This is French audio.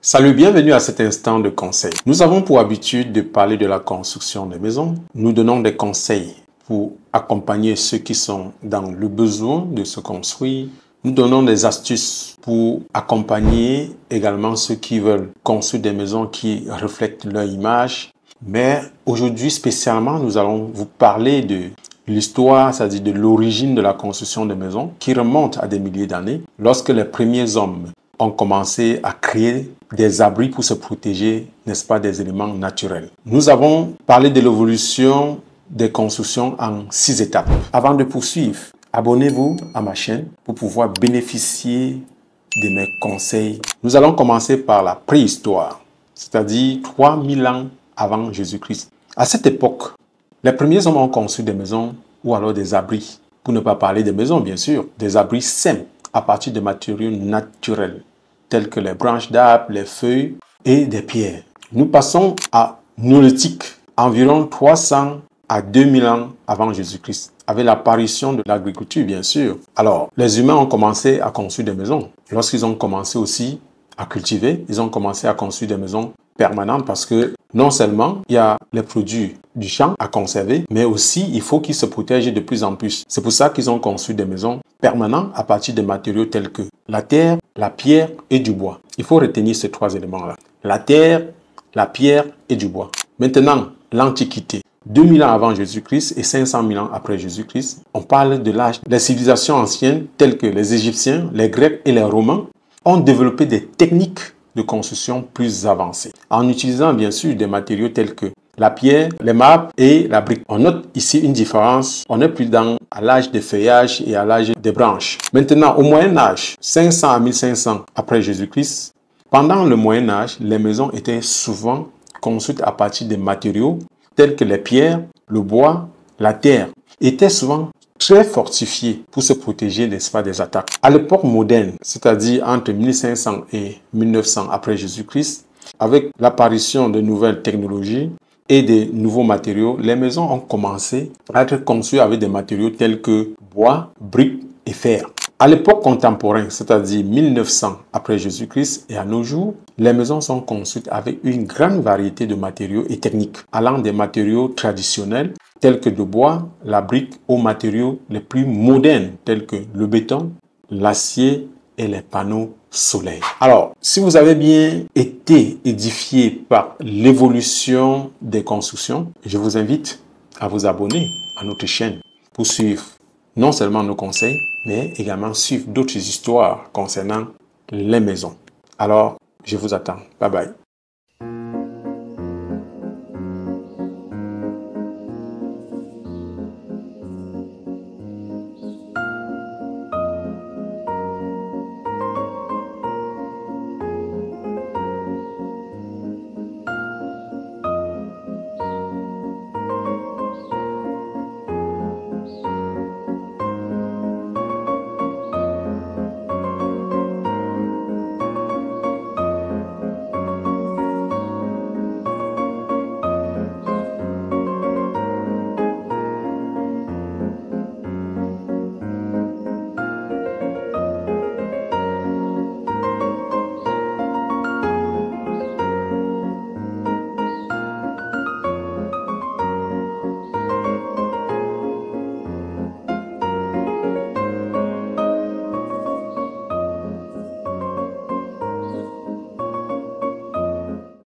Salut, bienvenue à cet instant de conseil. Nous avons pour habitude de parler de la construction des maisons. Nous donnons des conseils pour accompagner ceux qui sont dans le besoin de se construire. Nous donnons des astuces pour accompagner également ceux qui veulent construire des maisons qui reflètent leur image. Mais aujourd'hui spécialement, nous allons vous parler de l'histoire, c'est-à-dire de l'origine de la construction des maisons qui remonte à des milliers d'années lorsque les premiers hommes ont commencé à créer des abris pour se protéger, n'est-ce pas, des éléments naturels. Nous avons parlé de l'évolution des constructions en 6 étapes. Avant de poursuivre, abonnez-vous à ma chaîne pour pouvoir bénéficier de mes conseils. Nous allons commencer par la préhistoire, c'est-à-dire 3000 ans avant Jésus-Christ. À cette époque, les premiers hommes ont conçu des maisons ou alors des abris. Pour ne pas parler des maisons, bien sûr, des abris simples à partir de matériaux naturels, tels que les branches d'arbres, les feuilles et des pierres. Nous passons à Néolithique, environ 300 à 2000 ans avant Jésus-Christ, avec l'apparition de l'agriculture, bien sûr. Alors, les humains ont commencé à construire des maisons. Lorsqu'ils ont commencé aussi à cultiver, ils ont commencé à construire des maisons permanentes parce que non seulement il y a les produits du champ à conserver, mais aussi il faut qu'ils se protègent de plus en plus. C'est pour ça qu'ils ont construit des maisons permanentes à partir de matériaux tels que la terre, la pierre et du bois. Il faut retenir ces 3 éléments-là. La terre, la pierre et du bois. Maintenant, l'Antiquité. 2000 ans avant Jésus-Christ et 500 000 ans après Jésus-Christ, on parle de l'âge des civilisations anciennes telles que les Égyptiens, les Grecs et les Romains ont développé des techniques de construction plus avancées, en utilisant bien sûr des matériaux tels que la pierre, les marbres et la brique. On note ici une différence, on n'est plus dans l'âge des feuillages et à l'âge des branches. Maintenant, au Moyen-Âge, 500 à 1500 après Jésus-Christ, pendant le Moyen-Âge, les maisons étaient souvent construites à partir des matériaux tels que les pierres, le bois, la terre, étaient souvent très fortifiés pour se protéger, n'est-ce pas, des attaques. À l'époque moderne, c'est-à-dire entre 1500 et 1900 après Jésus-Christ, avec l'apparition de nouvelles technologies et des nouveaux matériaux, les maisons ont commencé à être conçues avec des matériaux tels que bois, briques et fer. À l'époque contemporaine, c'est-à-dire 1900 après Jésus-Christ et à nos jours, les maisons sont construites avec une grande variété de matériaux et techniques, allant des matériaux traditionnels tels que le bois, la brique, aux matériaux les plus modernes tels que le béton, l'acier et les panneaux solaires. Alors, si vous avez bien été édifié par l'évolution des constructions, je vous invite à vous abonner à notre chaîne pour suivre non seulement nos conseils, mais également suivre d'autres histoires concernant les maisons. Alors, je vous attends. Bye bye.